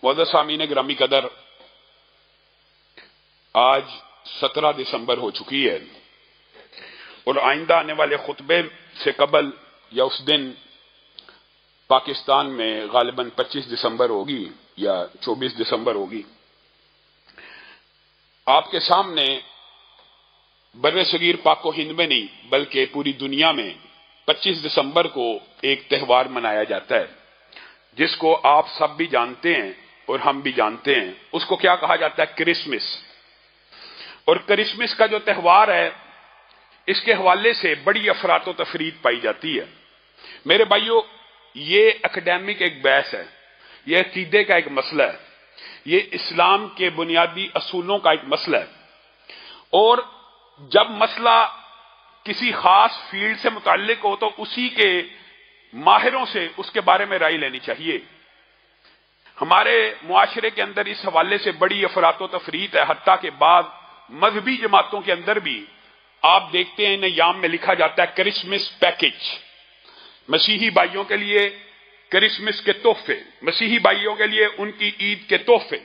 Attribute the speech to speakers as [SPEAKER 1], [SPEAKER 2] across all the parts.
[SPEAKER 1] معزز سامعین گرامی قدر، آج 17 دسمبر ہو چکی ہے اور آئندہ آنے والے خطبے سے قبل یا اس دن پاکستان میں غالباً 25 دسمبر ہوگی یا 24 دسمبر ہوگی۔ آپ کے سامنے بر صغیر پاک و ہند میں نہیں بلکہ پوری دنیا میں 25 دسمبر کو ایک تہوار منایا جاتا ہے جس کو آپ سب بھی جانتے ہیں اور ہم بھی جانتے ہیں۔ اس کو کیا کہا جاتا ہے؟ کرسمس۔ اور کرسمس کا جو تہوار ہے اس کے حوالے سے بڑی افراط و تفریط پائی جاتی ہے۔ میرے بھائیو، یہ اکیڈیمک ایک بحث ہے، یہ عقیدے کا ایک مسئلہ ہے، یہ اسلام کے بنیادی اصولوں کا ایک مسئلہ ہے، اور جب مسئلہ کسی خاص فیلڈ سے متعلق ہو تو اسی کے ماہروں سے اس کے بارے میں رائے لینی چاہیے۔ ہمارے معاشرے کے اندر اس حوالے سے بڑی افراط و تفریط ہے، حتیٰ کہ بعض مذہبی جماعتوں کے اندر بھی آپ دیکھتے ہیں انہیں یام میں لکھا جاتا ہے کرسمس پیکج، مسیحی بھائیوں کے لیے کرسمس کے تحفے، مسیحی بھائیوں کے لیے ان کی عید کے تحفے۔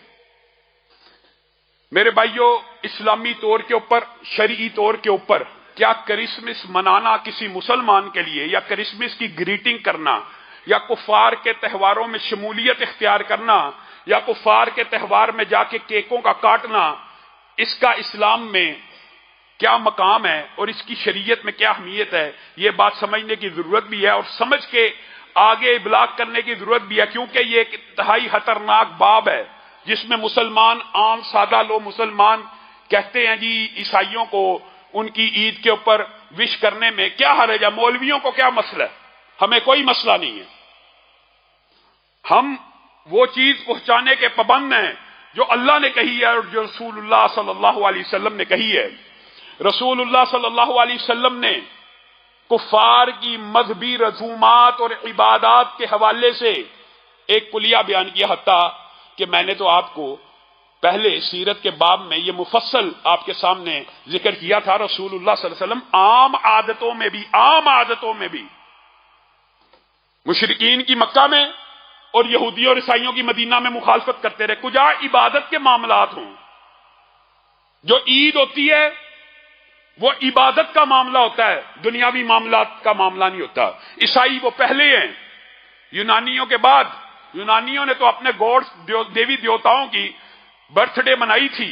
[SPEAKER 1] میرے بھائیوں، اسلامی طور کے اوپر، شرعی طور کے اوپر کیا کرسمس منانا کسی مسلمان کے لیے یا کرسمس کی گریٹنگ کرنا یا کفار کے تہواروں میں شمولیت اختیار کرنا یا کفار کے تہوار میں جا کے کیکوں کا کاٹنا، اس کا اسلام میں کیا مقام ہے اور اس کی شریعت میں کیا اہمیت ہے، یہ بات سمجھنے کی ضرورت بھی ہے اور سمجھ کے آگے ابلاغ کرنے کی ضرورت بھی ہے، کیونکہ یہ ایک انتہائی خطرناک باب ہے جس میں مسلمان، عام سادہ لوگ مسلمان کہتے ہیں جی عیسائیوں کو ان کی عید کے اوپر وش کرنے میں کیا حرج ہے، مولویوں کو کیا مسئلہ ہے؟ ہمیں کوئی مسئلہ نہیں ہے، ہم وہ چیز پہنچانے کے پابند ہیں جو اللہ نے کہی ہے اور جو رسول اللہ صلی اللہ علیہ وسلم نے کہی ہے۔ رسول اللہ صلی اللہ علیہ وسلم نے کفار کی مذہبی رسومات اور عبادات کے حوالے سے ایک کلیہ بیان کیا، حتیٰ کہ میں نے تو آپ کو پہلے سیرت کے باب میں یہ مفصل آپ کے سامنے ذکر کیا تھا۔ رسول اللہ صلی اللہ علیہ وسلم عام عادتوں میں بھی مشرکین کی مکہ میں اور یہودیوں اور عیسائیوں کی مدینہ میں مخالفت کرتے رہے۔ کجا عبادت کے معاملات ہوں، جو عید ہوتی ہے وہ عبادت کا معاملہ ہوتا ہے، دنیاوی معاملات کا معاملہ نہیں ہوتا۔ عیسائی وہ پہلے ہیں یونانیوں کے بعد، یونانیوں نے تو اپنے گوڈ دیوی دیوتاؤں کی برتھ ڈے منائی تھی،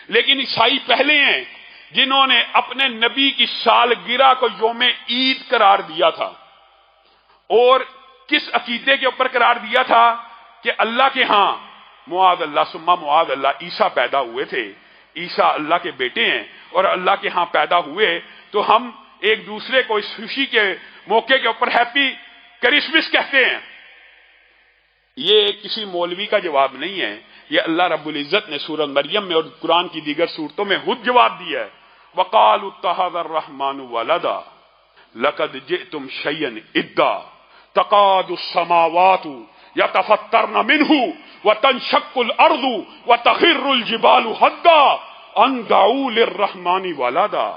[SPEAKER 1] لیکن عیسائی پہلے ہیں جنہوں نے اپنے نبی کی سالگرہ کو یوم عید قرار دیا تھا، اور کس عقیدے کے اوپر قرار دیا تھا کہ اللہ کے ہاں معاذ اللہ ثم معاذ اللہ عیسیٰ پیدا ہوئے تھے، عیسیٰ اللہ کے بیٹے ہیں اور اللہ کے ہاں پیدا ہوئے، تو ہم ایک دوسرے کو اس خوشی کے موقع کے اوپر ہیپی کرسمس کہتے ہیں۔ یہ کسی مولوی کا جواب نہیں ہے، یہ اللہ رب العزت نے سورہ مریم میں اور قرآن کی دیگر سورتوں میں خود جواب دیا ہے۔ وَقَالُوا اتَّخَذَ الرَّحْمَنُ وَلَدًا لَقَدْ جِئْتُمْ شَيْئًا إِدًّا تَكَادُ السَّمَاوَاتُ يَتَفَطَّرْنَ مِنْهُ وَتَنشَقُّ الْأَرْضُ وَتَخِرُّ الْجِبَالُ هَدًّا أَن دَعُوا لِلرَّحْمَنِ وَلَدًا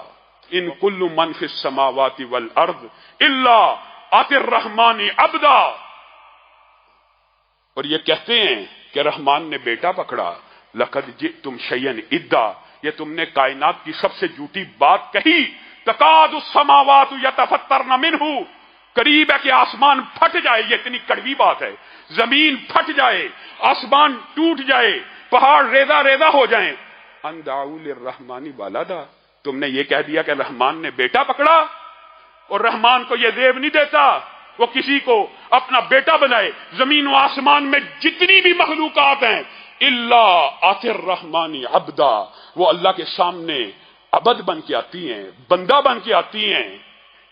[SPEAKER 1] إِن كُلُّ مَنْ فِي السَّمَاوَاتِ وَالْأَرْضِ إِلَّا آتِي الرَّحْمَنِ عَبْدًا۔ اور یہ کہتے ہیں کہ رحمان نے بیٹا پکڑا، لقد جئتم شیئا ادا، یہ تم نے کائنات کی سب سے جھوٹی بات کہی۔ تکاد السماوات یتفطرن منہ، قریب ہے کہ آسمان پھٹ جائے، یہ اتنی کڑوی بات ہے، زمین پھٹ جائے، آسمان ٹوٹ جائے، پہاڑ ریزہ ریزہ ہو جائیں۔ ان دعوا للرحمن ولدا، تم نے یہ کہہ دیا کہ رحمان نے بیٹا پکڑا، اور رحمان کو یہ زیب نہیں دیتا وہ کسی کو اپنا بیٹا بنائے۔ زمین و آسمان میں جتنی بھی مخلوقات ہیں الا آتی الرحمن عبدا، وہ اللہ کے سامنے عبد بن کے آتی ہیں، بندہ بن کے آتی ہیں۔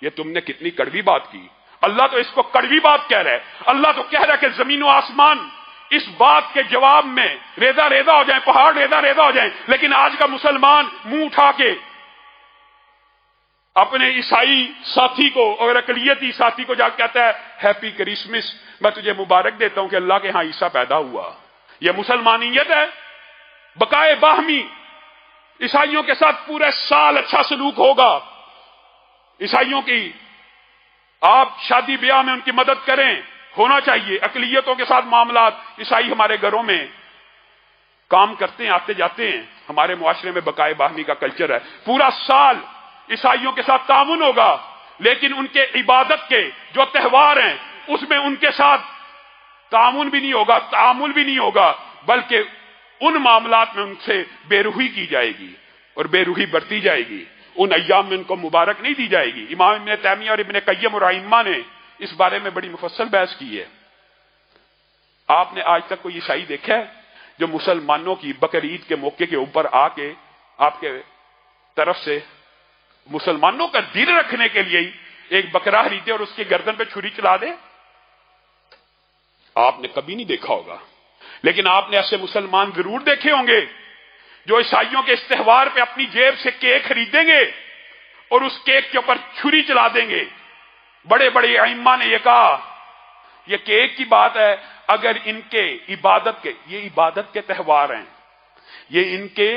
[SPEAKER 1] یہ تم نے کتنی کڑوی بات کی۔ اللہ تو اس کو کڑوی بات کہہ رہا ہے، اللہ تو کہہ رہا ہے کہ زمین و آسمان اس بات کے جواب میں ریزہ ریزہ ہو جائیں، پہاڑ ریزہ ریزہ ہو جائیں، لیکن آج کا مسلمان منہ اٹھا کے اپنے عیسائی ساتھی کو اور اقلیتی ساتھی کو جا کے کہتا ہے ہیپی کرسمس، میں تجھے مبارک دیتا ہوں کہ اللہ کے ہاں عیسیٰ پیدا ہوا۔ یہ مسلمانیت ہے؟ بقائے باہمی عیسائیوں کے ساتھ پورے سال اچھا سلوک ہوگا، عیسائیوں کی آپ شادی بیاہ میں ان کی مدد کریں، ہونا چاہیے، اقلیتوں کے ساتھ معاملات. عیسائی ہمارے گھروں میں کام کرتے ہیں، آتے جاتے ہیں، ہمارے معاشرے میں بقائے باہمی کا کلچر ہے، پورا سال عیسائیوں کے ساتھ تعاون ہوگا، لیکن ان کے عبادت کے جو تہوار ہیں اس میں ان کے ساتھ تعاون بھی نہیں ہوگا، تعامل بھی نہیں ہوگا، بلکہ ان معاملات میں ان سے بے روحی کی جائے گی اور بے روحی برتی جائے گی. ان ایام میں ان کو مبارک نہیں دی جائے گی. امام ابن تیمیہ اور ابن قیم اور ائمہ نے اس بارے میں بڑی مفصل بحث کی ہے. آپ نے آج تک کوئی عیسائی دیکھا ہے جو مسلمانوں کی بقرعید کے موقع کے اوپر آ کے آپ کے طرف سے مسلمانوں کا دل رکھنے کے لیے ایک بکرا خریدے اور اس کی گردن پہ چھری چلا دے؟ آپ نے کبھی نہیں دیکھا ہوگا. لیکن آپ نے ایسے مسلمان ضرور دیکھے ہوں گے جو عیسائیوں کے اس تہوار پہ اپنی جیب سے کیک خریدیں گے اور اس کیک کے اوپر چھری چلا دیں گے. بڑے بڑے ائمہ نے یہ کہا یہ کیک کی بات ہے، اگر ان کے عبادت کے، یہ عبادت کے تہوار ہیں، یہ ان کے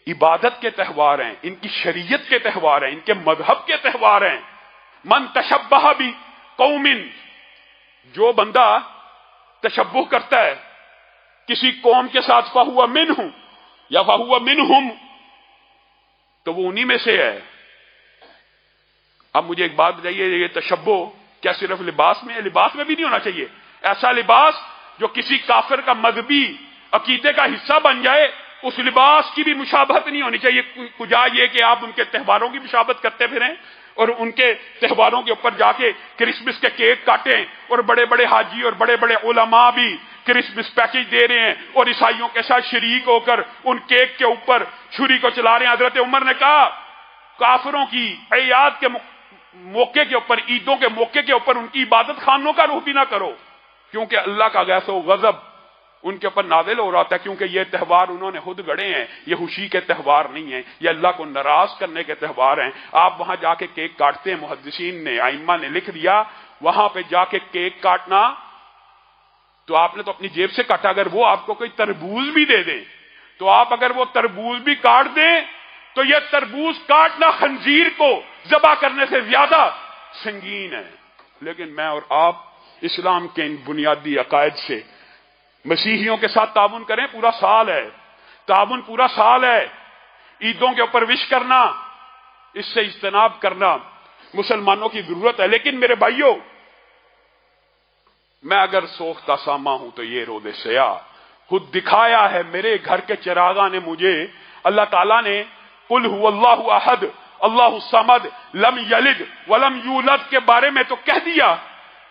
[SPEAKER 1] عبادت کے تہوار ہیں، ان کی شریعت کے تہوار ہیں، ان کے مذہب کے تہوار ہیں. من تشبہ بھی قوم، جو بندہ تشبہ کرتا ہے کسی قوم کے ساتھ فہو منہم یا فہو منہم، تو وہ انہی میں سے ہے. اب مجھے ایک بات بتائیے، یہ تشبہ کیا صرف لباس میں ہے؟ لباس میں بھی نہیں ہونا چاہیے. ایسا لباس جو کسی کافر کا مذہبی عقیدے کا حصہ بن جائے، اس لباس کی بھی مشابہت نہیں ہونی چاہیے. کجا یہ کہ آپ ان کے تہواروں کی مشابہت کرتے پھریں اور ان کے تہواروں کے اوپر جا کے کرسمس کے کیک کاٹیں، اور بڑے بڑے حاجی اور بڑے بڑے علماء بھی کرسمس پیکج دے رہے ہیں اور عیسائیوں کے ساتھ شریک ہو کر ان کیک کے اوپر چھری کو چلا رہے ہیں. حضرت عمر نے کہا کافروں کی اعیاد کے موقع کے اوپر، عیدوں کے موقع کے اوپر ان کی عبادت خانوں کا رخ بھی نہ کرو، کیونکہ اللہ کا غیظ و غضب ان کے اوپر نازل ہو رہا تھا، کیونکہ یہ تہوار انہوں نے خود گڑے ہیں، یہ خوشی کے تہوار نہیں ہیں، یہ اللہ کو ناراض کرنے کے تہوار ہیں. آپ وہاں جا کے کیک کاٹتے ہیں، محدثین نے، ائمہ نے لکھ دیا وہاں پہ جا کے کیک کاٹنا تو آپ نے تو اپنی جیب سے کاٹا. اگر وہ آپ کو کوئی تربوز بھی دے دیں تو آپ اگر وہ تربوز بھی کاٹ دیں تو یہ تربوز کاٹنا خنزیر کو ذبح کرنے سے زیادہ سنگین ہے. لیکن میں اور آپ اسلام کے ان بنیادی عقائد سے مسیحیوں کے ساتھ تعاون کریں. پورا سال ہے تعاون، پورا سال ہے. عیدوں کے اوپر وش کرنا، اس سے اجتناب کرنا مسلمانوں کی ضرورت ہے. لیکن میرے بھائیوں، میں اگر سوختہ ساما ہوں تو یہ رود سیاہ خود دکھایا ہے. میرے گھر کے چراغاں نے مجھے، اللہ تعالیٰ نے قل هو اللہ احد اللہ الصمد لم یلد ولم یولد کے بارے میں تو کہہ دیا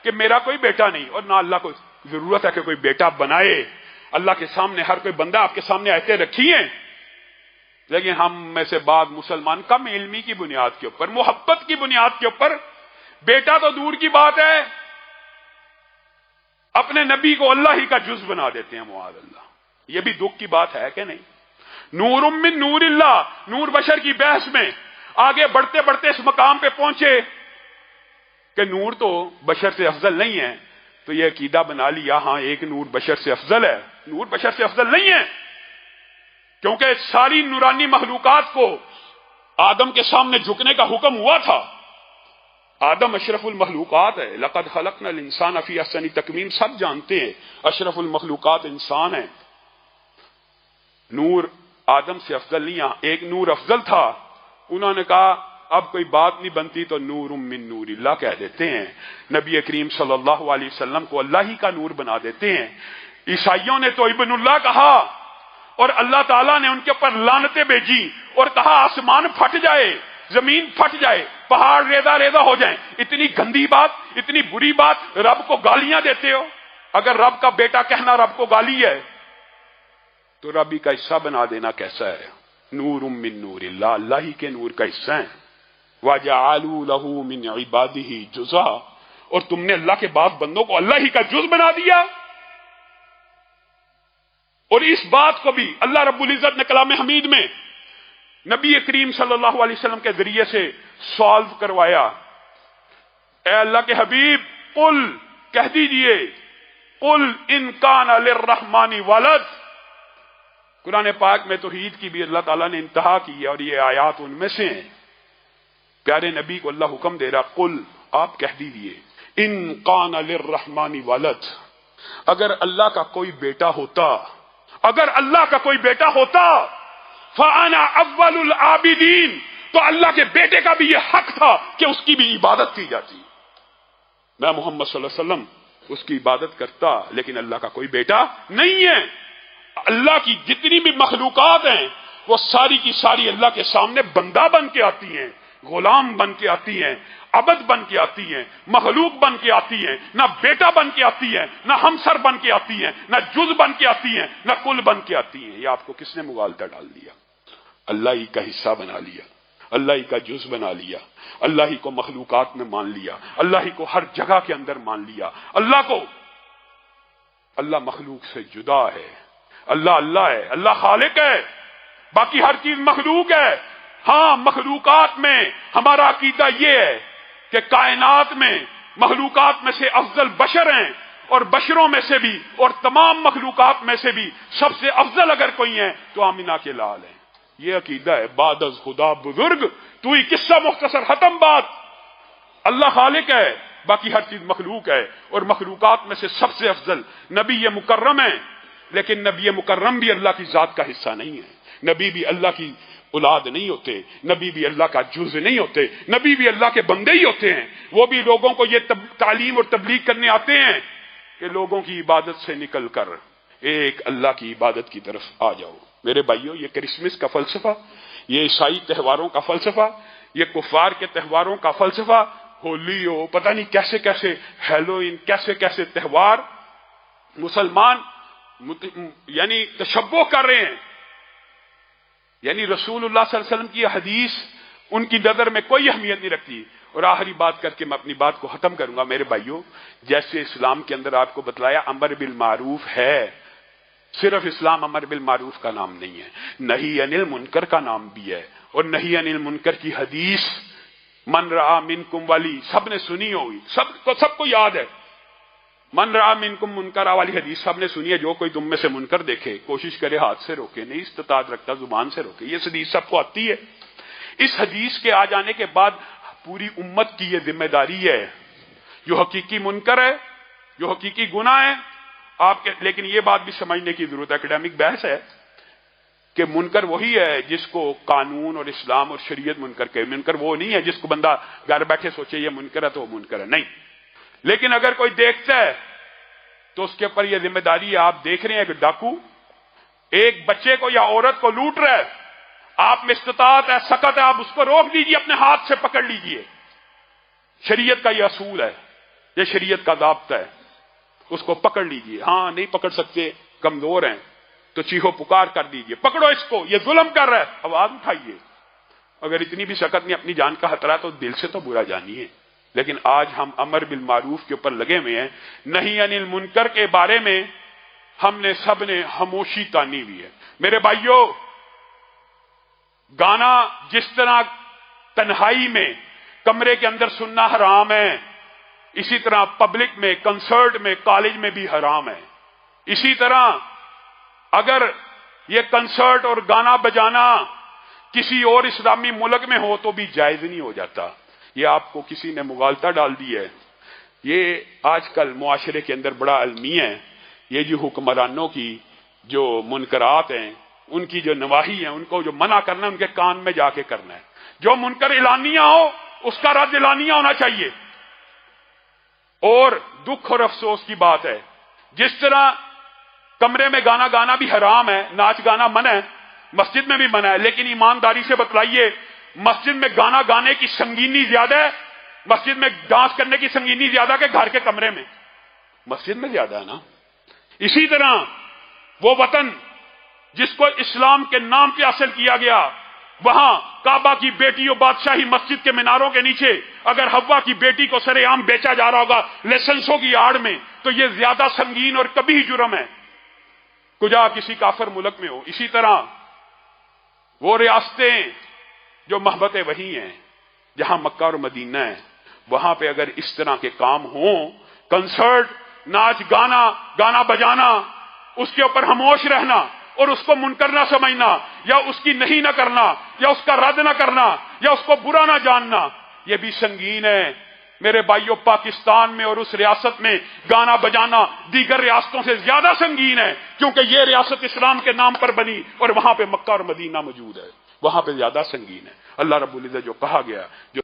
[SPEAKER 1] کہ میرا کوئی بیٹا نہیں، اور نہ اللہ کو ضرورت ہے کہ کوئی بیٹا بنائے. اللہ کے سامنے ہر کوئی بندہ آپ کے سامنے آیتیں رکھی ہیں. لیکن ہم میں سے بعض مسلمان کم علمی کی بنیاد کے اوپر، محبت کی بنیاد کے اوپر، بیٹا تو دور کی بات ہے، اپنے نبی کو اللہ ہی کا جز بنا دیتے ہیں. معاذ اللہ. یہ بھی دکھ کی بات ہے کہ نہیں؟ نور من نور اللہ، نور بشر کی بحث میں آگے بڑھتے بڑھتے اس مقام پہ پہنچے کہ نور تو بشر سے افضل نہیں ہے. تو یہ عقیدہ بنا لیا ہاں ایک نور بشر سے افضل ہے. نور بشر سے افضل نہیں ہے، کیونکہ ساری نورانی مخلوقات کو آدم کے سامنے جھکنے کا حکم ہوا تھا. آدم اشرف المخلوقات ہے. لقد خلقنا الانسان فی احسن تقویم، سب جانتے ہیں اشرف المخلوقات انسان ہے. نور آدم سے افضل نہیں. ایک نور افضل تھا، انہوں نے کہا اب کوئی بات نہیں بنتی تو نور من نور اللہ کہہ دیتے ہیں. نبی کریم صلی اللہ علیہ وسلم کو اللہ ہی کا نور بنا دیتے ہیں. عیسائیوں نے تو ابن اللہ کہا اور اللہ تعالیٰ نے ان کے اوپر لعنتیں بھیجی اور کہا آسمان پھٹ جائے، زمین پھٹ جائے، پہاڑ ریزہ ریزہ ہو جائیں. اتنی گندی بات، اتنی بری بات، رب کو گالیاں دیتے ہو. اگر رب کا بیٹا کہنا رب کو گالی ہے تو ربی کا حصہ بنا دینا کیسا ہے؟ نور من نور اللہ، اللہ ہی کے نور کا حصہ ہیں. وَجَعَلُوا لَهُ مِنْ عِبَادِهِ جُزْءًا، اور تم نے اللہ کے بعض بندوں کو اللہ ہی کا جز بنا دیا. اور اس بات کو بھی اللہ رب العزت نے کلام حمید میں نبی کریم صلی اللہ علیہ وسلم کے ذریعے سے سالو کروایا. اے اللہ کے حبیب، قل کہہ دیجئے، قل ان کان للرحمن ولد. قرآن پاک میں توحید کی بھی اللہ تعالیٰ نے انتہا کی ہے اور یہ آیات ان میں سے ہیں. پیارے نبی کو اللہ حکم دے رہا، قل آپ کہہ دیجئے ان کان للرحمن ولد، اگر اللہ کا کوئی بیٹا ہوتا، اگر اللہ کا کوئی بیٹا ہوتا فانا اول العابدین، تو اللہ کے بیٹے کا بھی یہ حق تھا کہ اس کی بھی عبادت کی جاتی۔ میں محمد صلی اللہ علیہ وسلم اس کی عبادت کرتا، لیکن اللہ کا کوئی بیٹا نہیں ہے۔ اللہ کی جتنی بھی مخلوقات ہیں وہ ساری کی ساری اللہ کے سامنے بندہ بن کے آتی ہیں، غلام بن کے آتی ہیں، عبد بن کے آتی ہیں، مخلوق بن کے آتی ہیں، نہ بیٹا بن کے آتی ہیں، نہ ہمسر بن کے آتی ہیں، نہ جز بن کے آتی ہیں، نہ کل بن کے آتی ہیں۔ یہ آپ کو کس نے مغالطہ ڈال دیا؟ اللہ ہی کا حصہ بنا لیا، اللہ ہی کا جز بنا لیا، اللہ ہی کو مخلوقات میں مان لیا، اللہ ہی کو ہر جگہ کے اندر مان لیا۔ اللہ مخلوق سے جدا ہے، اللہ ہے، اللہ خالق ہے، باقی ہر چیز مخلوق ہے۔ ہاں مخلوقات میں ہمارا عقیدہ یہ ہے کہ کائنات میں مخلوقات میں سے افضل بشر ہیں، اور بشروں میں سے بھی اور تمام مخلوقات میں سے بھی سب سے افضل اگر کوئی ہیں تو آمینہ کے لال ہیں۔ یہ عقیدہ ہے۔ بعد از خدا بزرگ تو ہی قصہ مختصر ختم بات۔ اللہ خالق ہے، باقی ہر چیز مخلوق ہے، اور مخلوقات میں سے سب سے افضل نبی مکرم ہے، لیکن نبی مکرم بھی اللہ کی ذات کا حصہ نہیں ہے، نبی بھی اللہ کی اولاد نہیں ہوتے، نبی بھی اللہ کا جز نہیں ہوتے، نبی بھی اللہ کے بندے ہی ہوتے ہیں۔ وہ بھی لوگوں کو یہ تعلیم اور تبلیغ کرنے آتے ہیں کہ لوگوں کی عبادت سے نکل کر ایک اللہ کی عبادت کی طرف آ جاؤ۔ میرے بھائیوں، یہ کرسمس کا فلسفہ، یہ عیسائی تہواروں کا فلسفہ، یہ کفار کے تہواروں کا فلسفہ، ہولی ہو، پتہ نہیں کیسے کیسے ہیلوئین، کیسے کیسے تہوار مسلمان یعنی تشبہ کر رہے ہیں، یعنی رسول اللہ صلی اللہ علیہ وسلم کی حدیث ان کی نظر میں کوئی اہمیت نہیں رکھتی۔ اور آخری بات کر کے میں اپنی بات کو ختم کروں گا۔ میرے بھائیوں، جیسے اسلام کے اندر آپ کو بتلایا امر بالمعروف ہے، صرف اسلام امر بالمعروف کا نام نہیں ہے، نہی عن المنکر کا نام بھی ہے، اور نہی عن المنکر کی حدیث من رأى منکم والی سب نے سنی ہوگی، سب کو یاد ہے۔ من رأى منکم منکرا والی حدیث سب نے سنی ہے۔ جو کوئی تم میں سے منکر دیکھے کوشش کرے ہاتھ سے روکے، نہیں استطاعت رکھتا زبان سے روکے۔ یہ حدیث سب کو آتی ہے۔ اس حدیث کے آ جانے کے بعد پوری امت کی یہ ذمہ داری ہے، جو حقیقی منکر ہے، جو حقیقی گناہ ہے آپ کے، لیکن یہ بات بھی سمجھنے کی ضرورت ہے، اکیڈیمک بحث ہے کہ منکر وہی ہے جس کو قانون اور اسلام اور شریعت منکر کہے۔ منکر وہ نہیں ہے جس کو بندہ گھر بیٹھے سوچے یہ منکر ہے تو وہ منکر ہے، نہیں۔ لیکن اگر کوئی دیکھتا ہے تو اس کے اوپر یہ ذمہ داری ہے۔ آپ دیکھ رہے ہیں کہ ڈاکو ایک بچے کو یا عورت کو لوٹ رہا ہے، آپ میں استطاعت ہے، سکت ہے، آپ اس کو روک دیجئے، اپنے ہاتھ سے پکڑ لیجئے۔ شریعت کا یہ اصول ہے، یہ شریعت کا ضابطہ ہے، اس کو پکڑ لیجئے۔ ہاں نہیں پکڑ سکتے، کمزور ہیں، تو چیخو پکار کر دیجئے، پکڑو اس کو، یہ ظلم کر رہا ہے، آواز اٹھائیے۔ اگر اتنی بھی سکت نہیں، اپنی جان کا خطرہ تو دل سے تو برا جانیے۔ لیکن آج ہم امر بالمعروف کے اوپر لگے ہوئے ہیں، نہی عن المنکر کے بارے میں ہم نے سب نے خاموشی تانی ہوئی ہے۔ میرے بھائیوں، گانا جس طرح تنہائی میں کمرے کے اندر سننا حرام ہے، اسی طرح پبلک میں، کنسرٹ میں، کالج میں بھی حرام ہے۔ اسی طرح اگر یہ کنسرٹ اور گانا بجانا کسی اور اسلامی ملک میں ہو تو بھی جائز نہیں ہو جاتا۔ یہ آپ کو کسی نے مغالطہ ڈال دی ہے۔ یہ آج کل معاشرے کے اندر بڑا المی ہے، یہ جو حکمرانوں کی جو منکرات ہیں، ان کی جو نواہی ہیں، ان کو جو منع کرنا ہے ان کے کان میں جا کے کرنا ہے۔ جو منکر اعلانیہ ہو اس کا رد اعلانیہ ہونا چاہیے۔ اور دکھ اور افسوس کی بات ہے، جس طرح کمرے میں گانا گانا بھی حرام ہے، ناچ گانا منع ہے، مسجد میں بھی منع ہے، لیکن ایمانداری سے بتلائیے مسجد میں گانا گانے کی سنگینی زیادہ ہے، مسجد میں ڈانس کرنے کی سنگینی زیادہ کہ گھر کے کمرے میں؟ مسجد میں زیادہ ہے نا۔ اسی طرح وہ وطن جس کو اسلام کے نام پہ حاصل کیا گیا، وہاں کعبہ کی بیٹی و بادشاہی مسجد کے میناروں کے نیچے اگر حوا کی بیٹی کو سرے عام بیچا جا رہا ہوگا لائسنسوں کی آڑ میں، تو یہ زیادہ سنگین اور کبھی جرم ہے، کجا کسی کافر ملک میں ہو۔ اسی طرح وہ ریاستیں جو محبت وحی ہیں، جہاں مکہ اور مدینہ ہے، وہاں پہ اگر اس طرح کے کام ہوں، کنسرٹ، ناچ گانا، گانا بجانا، اس کے اوپر خاموش رہنا اور اس کو منکر نہ سمجھنا، یا اس کی نہیں نہ کرنا، یا اس کا رد نہ کرنا، یا اس کو برا نہ جاننا، یہ بھی سنگین ہے۔ میرے بھائیوں پاکستان میں اور اس ریاست میں گانا بجانا دیگر ریاستوں سے زیادہ سنگین ہے، کیونکہ یہ ریاست اسلام کے نام پر بنی اور وہاں پہ مکہ اور مدینہ موجود ہے، وہاں پہ زیادہ سنگین ہے۔ اللہ رب العزت جو کہا گیا جو